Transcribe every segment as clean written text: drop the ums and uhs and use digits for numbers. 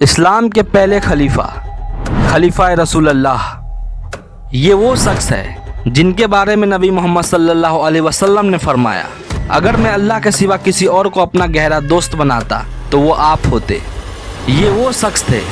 इस्लाम के पहले खलीफा रसूल अल्लाह, ये वो शख्स है जिनके बारे में नबी मोहम्मद सल्लल्लाहु अलैहि वसल्लम ने फरमाया, अगर मैं अल्लाह के सिवा किसी और को अपना गहरा दोस्त बनाता तो वो आप होते। ये वो शख्स थे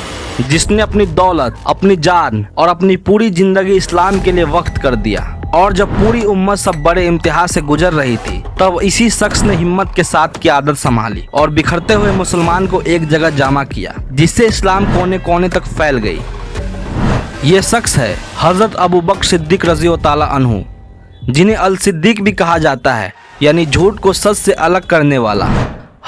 जिसने अपनी दौलत, अपनी जान और अपनी पूरी जिंदगी इस्लाम के लिए वक्त कर दिया। और जब पूरी उम्मत सब बड़े इम्तिहान से गुजर रही थी, तब इसी शख्स ने हिम्मत के साथ की आदत संभाली और बिखरते हुए मुसलमान को एक जगह जमा किया, जिससे इस्लाम कोने कोने तक फैल गई। ये शख्स है हजरत अबू बकर सिद्दीक रज़ी ताला अन्हु, जिन्हें अल सिद्दीक भी कहा जाता है, यानी झूठ को सच से अलग करने वाला।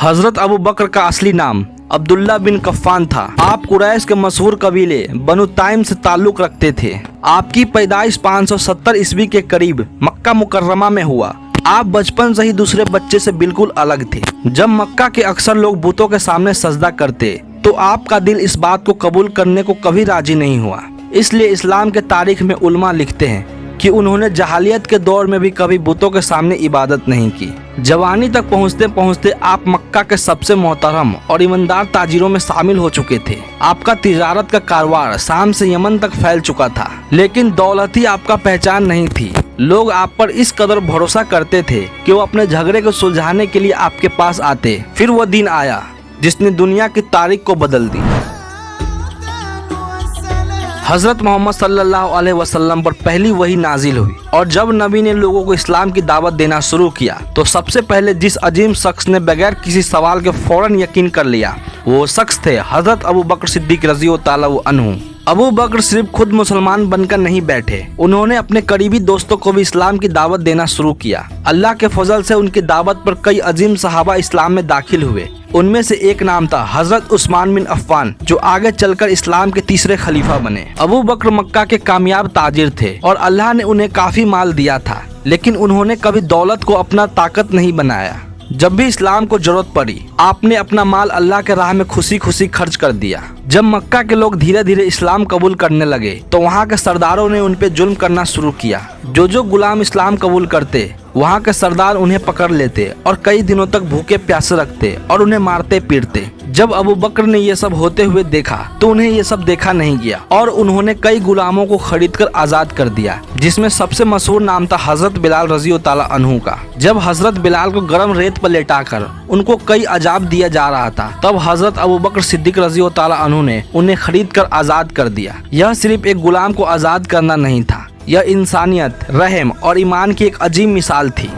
हजरत अबू बकर का असली नाम अब्दुल्ला बिन कफ़ान था। आप कुरैश के मशहूर कबीले बनु ताइम से ताल्लुक रखते थे। आपकी पैदाइश 570 ईस्वी के करीब मक्का मुकर्रमा में हुआ। आप बचपन से ही दूसरे बच्चे से बिल्कुल अलग थे। जब मक्का के अक्सर लोग बुतों के सामने सजदा करते, तो आपका दिल इस बात को कबूल करने को कभी राजी नहीं हुआ। इसलिए इस्लाम के तारीख में उलमा लिखते हैं कि उन्होंने जहालियत के दौर में भी कभी बुतों के सामने इबादत नहीं की। जवानी तक पहुँचते पहुँचते आप मक्का के सबसे मोहतरम और ईमानदार ताजिरों में शामिल हो चुके थे। आपका तिजारत का कारोबार शाम से यमन तक फैल चुका था, लेकिन दौलत ही आपका पहचान नहीं थी। लोग आप पर इस कदर भरोसा करते थे कि वो अपने झगड़े को सुलझाने के लिए आपके पास आते। फिर वो दिन आया जिसने दुनिया की तारीख को बदल दी। हजरत मोहम्मद सल्लल्लाहु अलैहि वसल्लम पर पहली वही नाजिल हुई, और जब नबी ने लोगों को इस्लाम की दावत देना शुरू किया, तो सबसे पहले जिस अजीम शख्स ने बगैर किसी सवाल के फौरन यकीन कर लिया, वो शख्स थे हजरत अबू बकर सिद्दीक रज़ी ताला अन्हु। अबू बकर सिर्फ खुद मुसलमान बनकर नहीं बैठे, उन्होंने अपने करीबी दोस्तों को भी इस्लाम की दावत देना शुरू किया। अल्लाह के फजल से उनकी दावत पर कई अजीम सहाबा इस्लाम में दाखिल हुए। उनमें से एक नाम था हजरत उस्मान बिन अफ़्फ़ान, जो आगे चलकर इस्लाम के तीसरे खलीफा बने। अबू बकर मक्का के कामयाब ताजिर थे और अल्लाह ने उन्हें काफी माल दिया था, लेकिन उन्होंने कभी दौलत को अपना ताकत नहीं बनाया। जब भी इस्लाम को जरूरत पड़ी, आपने अपना माल अल्लाह के राह में खुशी खुशी खर्च कर दिया। जब मक्का के लोग धीरे धीरे इस्लाम कबूल करने लगे, तो वहाँ के सरदारों ने उन पे जुल्म करना शुरू किया। जो गुलाम इस्लाम कबूल करते, वहाँ के सरदार उन्हें पकड़ लेते और कई दिनों तक भूखे प्यासे रखते और उन्हें मारते पीटते। जब अबू बकर ने ये सब होते हुए देखा, तो उन्हें ये सब देखा नहीं गया और उन्होंने कई गुलामों को खरीदकर आजाद कर दिया, जिसमें सबसे मशहूर नाम था हजरत बिलाल रज़ी ताला अन्हु का। जब हजरत बिलाल को गर्म रेत पर लेटाकर उनको कई अजाब दिया जा रहा था, तब हजरत अबू बकर सिद्दीक रज़ी ताला अन्हु ने उन्हें खरीद कर आजाद कर दिया। यह सिर्फ एक गुलाम को आजाद करना नहीं था, यह इंसानियत, रहम और ईमान की एक अजीब मिसाल थी।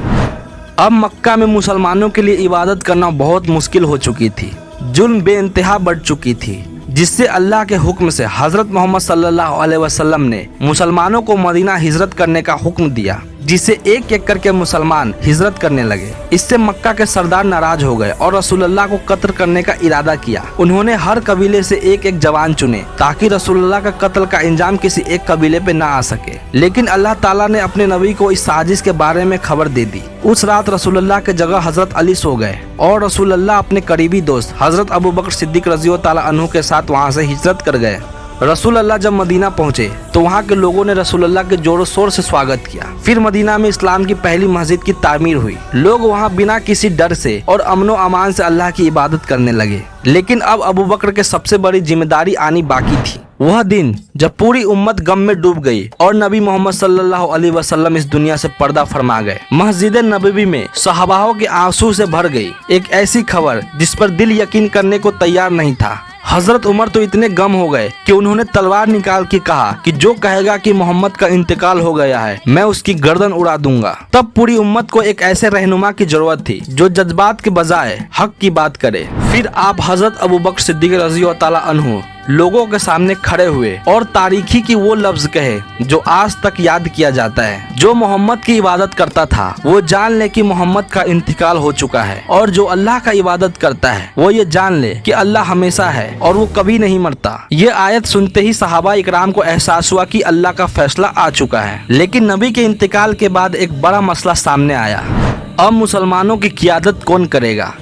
अब मक्का में मुसलमानों के लिए इबादत करना बहुत मुश्किल हो चुकी थी। जुल्म बेइंतहा बढ़ चुकी थी, जिससे अल्लाह के हुक्म से हजरत मोहम्मद सल्लल्लाहु अलैहि वसल्लम ने मुसलमानों को मदीना हिजरत करने का हुक्म दिया, जिससे एक एक करके मुसलमान हिजरत करने लगे। इससे मक्का के सरदार नाराज हो गए और रसूलुल्लाह को कत्ल करने का इरादा किया। उन्होंने हर कबीले से एक एक जवान चुने, ताकि रसूलुल्लाह का कत्ल का इंजाम किसी एक कबीले पे ना आ सके। लेकिन अल्लाह ताला ने अपने नबी को इस साजिश के बारे में खबर दे दी। उस रात रसूलुल्लाह के जगह हजरत अली सो गए और रसूलुल्लाह अपने करीबी दोस्त हजरत अबू बकर सिद्दीक रज़ी ताला अन्हु के साथ वहाँ से हिजरत कर गए। रसूलुल्लाह जब मदीना पहुंचे, तो वहाँ के लोगों ने रसूलुल्लाह के जोरों शोर से स्वागत किया। फिर मदीना में इस्लाम की पहली मस्जिद की तामीर हुई। लोग वहाँ बिना किसी डर से और अमनो अमान से अल्लाह की इबादत करने लगे। लेकिन अब अबू बकर के सबसे बड़ी जिम्मेदारी आनी बाकी थी। वह दिन जब पूरी उम्मत गम में डूब गई और नबी मोहम्मद सल्लल्लाहु अलैहि वसल्लम इस दुनिया से पर्दा फरमा गए। मस्जिद नबवी में सहाबाओं के आंसू से भर गई एक ऐसी खबर जिस पर दिल यकीन करने को तैयार नहीं था। हजरत उमर तो इतने गम हो गए कि उन्होंने तलवार निकाल के कहा कि जो कहेगा कि मोहम्मद का इंतकाल हो गया है, मैं उसकी गर्दन उड़ा दूंगा। तब पूरी उम्मत को एक ऐसे रहनुमा की जरूरत थी जो जज्बात के बजाय हक की बात करे। फिर आप हजरत अबू बकर सिद्दीक रज़ी ताला अन्हु लोगों के सामने खड़े हुए और तारीखी की वो लफ्ज कहे जो आज तक याद किया जाता है। जो मोहम्मद की इबादत करता था, वो जान ले कि मोहम्मद का इंतकाल हो चुका है, और जो अल्लाह का इबादत करता है, वो ये जान ले कि अल्लाह हमेशा है और वो कभी नहीं मरता। ये आयत सुनते ही सहाबा इकराम को एहसास हुआ कि अल्लाह का फैसला आ चुका है। लेकिन नबी के इंतकाल के बाद एक बड़ा मसला सामने आया। अब मुसलमानों की क़ियादत कौन करेगा?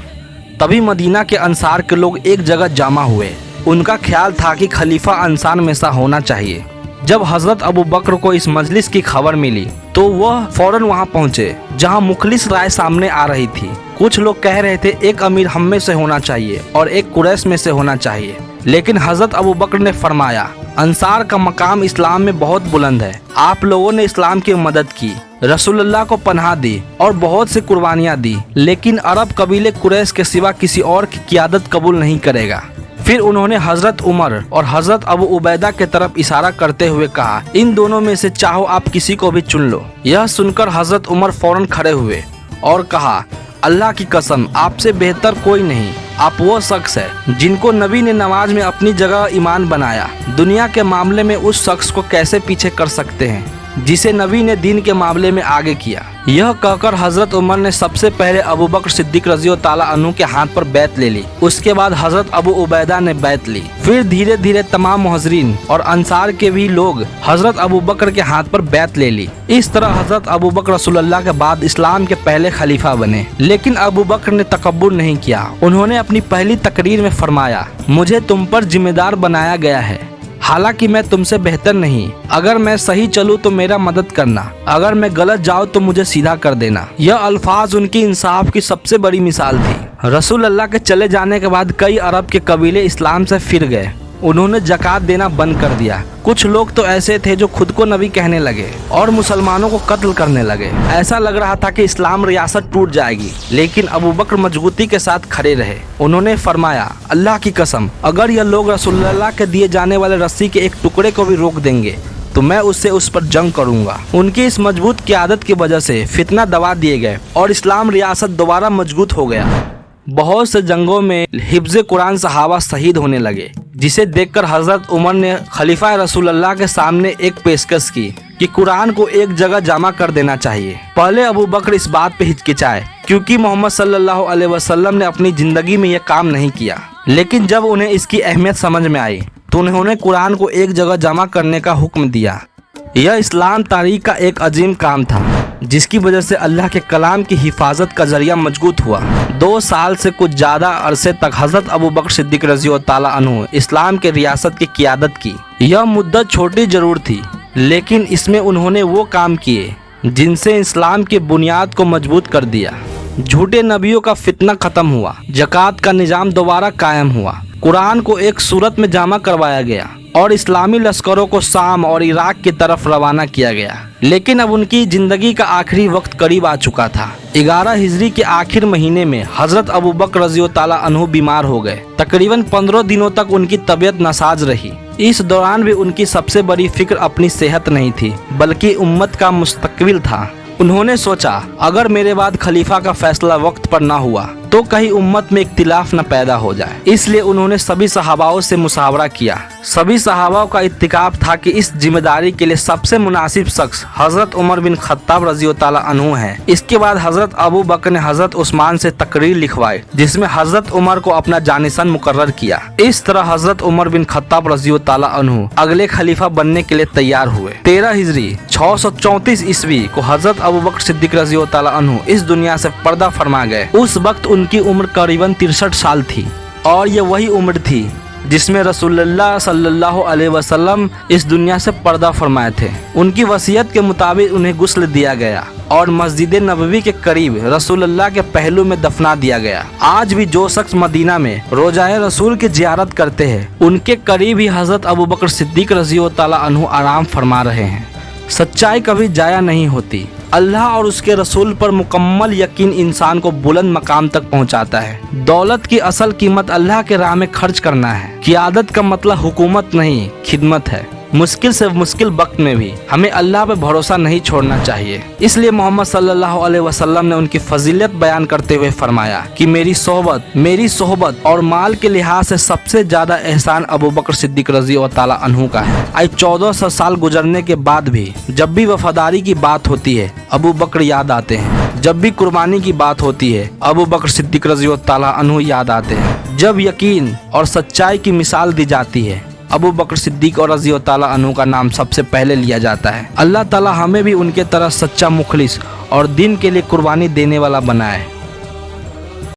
तभी मदीना के अंसार के लोग एक जगह जमा हुए। उनका ख्याल था कि खलीफा अंसार में से होना चाहिए। जब हजरत अबू बकर को इस मजलिस की खबर मिली, तो वह फौरन वहां पहुंचे जहां मुखलिस राय सामने आ रही थी। कुछ लोग कह रहे थे एक अमीर हम में से होना चाहिए और एक कुरैश में से होना चाहिए। लेकिन हजरत अबू बकर ने फरमाया, अंसार का मकाम इस्लाम में बहुत बुलंद है। आप लोगों ने इस्लाम की मदद की, रसूलुल्लाह को पनाह दी और बहुत सी कुर्बानियाँ दी, लेकिन अरब कबीले कुरैश के सिवा किसी और की क़ियादत कबूल नहीं करेगा। फिर उन्होंने हजरत उमर और हजरत अबू उबैदा के तरफ इशारा करते हुए कहा, इन दोनों में से चाहो आप किसी को भी चुन लो। यह सुनकर हजरत उमर फौरन खड़े हुए और कहा, अल्लाह की कसम, आपसे बेहतर कोई नहीं। आप वो शख्स है जिनको नबी ने नमाज में अपनी जगह ईमान बनाया। दुनिया के मामले में उस शख्स को कैसे पीछे कर सकते हैं जिसे नबी ने दीन के मामले में आगे किया। यह कहकर हजरत उमर ने सबसे पहले अबू बकर सिद्दीक रज़ी ताला अन्हु के हाथ पर बैत ले ली। उसके बाद हजरत अबू उबैदा ने बैत ली। फिर धीरे धीरे तमाम मुहाजिरीन और अंसार के भी लोग हजरत अबू बकर के हाथ पर बैत ले ली। इस तरह हजरत अबू बकर रसूलुल्लाह के बाद इस्लाम के पहले खलीफा बने। लेकिन अबू बकर ने तकब्बुर नहीं किया। उन्होंने अपनी पहली तकरीर में फरमाया, मुझे तुम पर जिम्मेदार बनाया गया है, हालांकि मैं तुमसे बेहतर नहीं। अगर मैं सही चलूं तो मेरा मदद करना, अगर मैं गलत जाऊं तो मुझे सीधा कर देना। यह अल्फाज उनकी इंसाफ की सबसे बड़ी मिसाल थी। रसूल अल्लाह के चले जाने के बाद कई अरब के कबीले इस्लाम से फिर गए। उन्होंने ज़कात देना बंद कर दिया। कुछ लोग तो ऐसे थे जो खुद को नबी कहने लगे और मुसलमानों को कत्ल करने लगे। ऐसा लग रहा था कि इस्लाम रियासत टूट जाएगी, लेकिन अबू बकर मजबूती के साथ खड़े रहे। उन्होंने फरमाया, अल्लाह की कसम, अगर यह लोग रसूलुल्लाह के दिए जाने वाले रस्सी के एक टुकड़े को भी रोक देंगे तो मैं उससे उस पर जंग करूंगा। उनकी इस मजबूत क़ियादत की वजह से फितना दबा दिए गए और इस्लाम रियासत दोबारा मजबूत हो गया। बहुत से जंगों में हिफ्ज़ कुरान सहाबा शहीद होने लगे, जिसे देखकर हजरत उमर ने खलीफा रसूलुल्लाह के सामने एक पेशकश की कि कुरान को एक जगह जमा कर देना चाहिए। पहले अबू बकर इस बात पे हिचकिचाए क्योंकि मोहम्मद सल्लल्लाहु अलैहि वसल्लम ने अपनी जिंदगी में यह काम नहीं किया। लेकिन जब उन्हें इसकी अहमियत समझ में आई तो उन्होंने कुरान को एक जगह जमा करने का हुक्म दिया। यह इस्लाम तारीख का एक अजीम काम था, जिसकी वजह से अल्लाह के कलाम की हिफाजत का जरिया मजबूत हुआ। 2 साल से कुछ ज़्यादा अरसे तक हजरत अबू बकर सिद्दीक रज़ी ताला अन्हु इस्लाम के रियासत की क़ियादत की। यह मुद्दत छोटी जरूर थी, लेकिन इसमें उन्होंने वो काम किए जिनसे इस्लाम की बुनियाद को मजबूत कर दिया। झूठे नबियों का फितना खत्म हुआ, ज़कात का निज़ाम दोबारा कायम हुआ, कुरान को एक सूरत में जमा करवाया गया और इस्लामी लश्करों को शाम और इराक की तरफ रवाना किया गया। लेकिन अब उनकी जिंदगी का आखिरी वक्त करीब आ चुका था। 11 हिजरी के आखिर महीने में हजरत अबू बकर रज़ी ताला अन्हु बीमार हो गए। तकरीबन 15 दिनों तक उनकी तबीयत नासाज रही। इस दौरान भी उनकी सबसे बड़ी फिक्र अपनी सेहत नहीं थी, बल्कि उम्मत का मुस्तकबिल था। उन्होंने सोचा, अगर मेरे बाद खलीफा का फैसला वक्त पर ना हुआ तो कहीं उम्मत में इख्तिलाफ न पैदा हो जाए। इसलिए उन्होंने सभी सहाबाओं से मुशावरा किया। सभी सहाबाओं का इत्तिकाफ था कि इस जिम्मेदारी के लिए सबसे मुनासिब शख्स हजरत उमर बिन खत्ताब रज़ी ताला अन्हु हैं। इसके बाद हजरत अबू बकर ने हजरत उस्मान से तकरीर लिखवाई, जिसमें हजरत उमर को अपना जानिसन मुकर्रर किया। इस तरह हजरत उमर बिन खत्ताब रज़ी ताला अन्हु अगले खलीफा बनने के लिए तैयार हुए। 13 हिजरी 634 ईस्वी को हजरत अबू बकर सिद्दीक रज़ी ताला अन्हु इस दुनिया से पर्दा फरमा गए। उस वक्त उनकी उम्र करीबन 63 साल थी और ये वही उम्र थी जिसमें रसूलुल्लाह सल्लल्लाहु अलैहि वसल्लम इस दुनिया से पर्दा फरमाए थे। उनकी वसीयत के मुताबिक उन्हें गुस्ल दिया गया और मस्जिद नबवी के करीब रसूलुल्लाह के पहलू में दफना दिया गया। आज भी जो शख्स मदीना में रोजाए रसूल की जियारत करते हैं, उनके करीब ही हजरत अबू बकर सिद्दीक रज़ी ताला अन्हु आराम फरमा रहे हैं। सच्चाई कभी जाया नहीं होती। अल्लाह और उसके रसूल पर मुकम्मल यकीन इंसान को बुलंद मकाम तक पहुंचाता है। दौलत की असल कीमत अल्लाह के राह में खर्च करना है। क़ियादत का मतलब हुकूमत नहीं, खिदमत है। मुश्किल से मुश्किल वक्त में भी हमें अल्लाह पे भरोसा नहीं छोड़ना चाहिए। इसलिए मोहम्मद सल्लल्लाहु अलैहि वसल्लम ने उनकी फजीलत बयान करते हुए फरमाया कि मेरी सोहबत और माल के लिहाज से सबसे ज्यादा एहसान अबू बकर सिद्दीक रज़ी ताला अन्हु का है। आज 1400 साल गुजरने के बाद भी जब भी वफादारी की बात होती है, अबू बकर याद आते हैं। जब भी कुर्बानी की बात होती है, अबू बकर सिद्दीक रज़ी ताला अन्हु याद आते हैं। जब यकीन और सच्चाई की मिसाल दी जाती है, अबू बकर सिद्दीक और रज़ी ताला अन्हु का नाम सबसे पहले लिया जाता है। अल्लाह ताला हमें भी उनके तरह सच्चा मुखलिस और दीन के लिए कुर्बानी देने वाला बनाए।